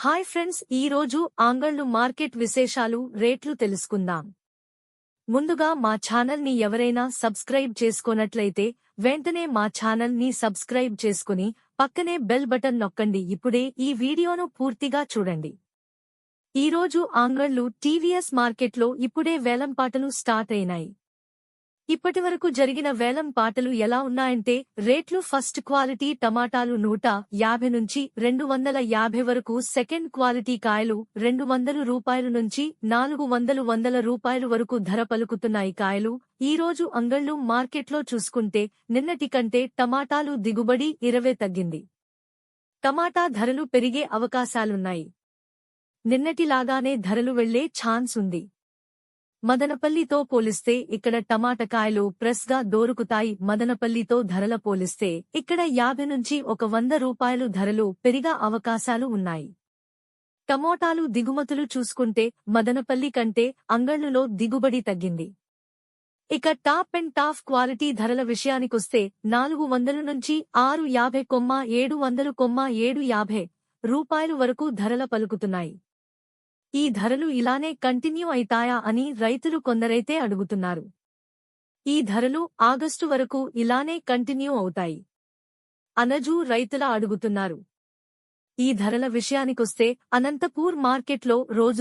Hi friends, ఈ రోజు ఆంగళ్ళు market విశేషాలు రేట్లు తెలుసుకుందాం. ముందుగా మా ఛానల్ ని ఎవరైనా సబ్స్క్రైబ్ చేసుకోనట్లయితే వెంటనే మా ఛానల్ ని సబ్స్క్రైబ్ చేసుకుని పక్కనే బెల్ బటన్ నొక్కండి. ఇప్పుడే ఈ వీడియోను పూర్తిగా చూడండి. ఈ రోజు ఆంగళ్ళు టీవీఎస్ మార్కెట్లో ఇప్పుడే వేలంపాటలు స్టార్ట్ అయినాయి. ఇప్పటివరకు జరిగిన వేలం పాటలు ఎలా ఉన్నాయంటే, రేట్లు ఫస్ట్ క్వాలిటీ టమాటాలు 150 నుంచి 250 వరకు, సెకండ్ క్వాలిటీ కాయలు 200 రూపాయలు నుంచి 400 రూపాయలు వరకు ధర పలుకుతున్నాయి. కాయలు ఈ రోజు అంగళ్ళు మార్కెట్లో చూసుకుంటే నిన్నటి కంటే టమాటాలు దిగుబడి 20 తగ్గింది. టమాటా ధరలు పెరిగే అవకాశాలున్నాయి. నిన్నటిలాగానే ధరలు వెళ్లే ఛాన్స్ ఉంది. మదనపల్లితో పోలిస్తే ఇక్కడ టమాటకాయలు ఫ్రెష్ గా దొరుకుతాయి. మదనపల్లితో ధరల పోలిస్తే ఇక్కడ 50 నుంచి 100 రూపాయలు ధరలు పెరిగే అవకాశాలు ఉన్నాయి. టమోటాలు దిగుమతులు చూసుకుంటే మదనపల్లి కంటే అంగళ్ళులో దిగుబడి తగ్గింది. ఇక టాప్ అండ్ టాప్ క్వాలిటీ ధరల విషయానికొస్తే 400 నుంచి 650,700,750 రూపాయలు వరకు ధరల పలుకుతున్నాయి. ఈ ధరలు ఇలానే కంటిన్యూ అయితాయా అని రైతులు కొందరైతే అడుగుతున్నారు. ఈ ధరలు ఆగస్టు వరకు ఇలానే కంటిన్యూ అవుతాయి అనజు రైతుల అడుగుతున్నారు. ఈ ధరల విషయానికొస్తే అనంతపూర్ మార్కెట్లో రోజు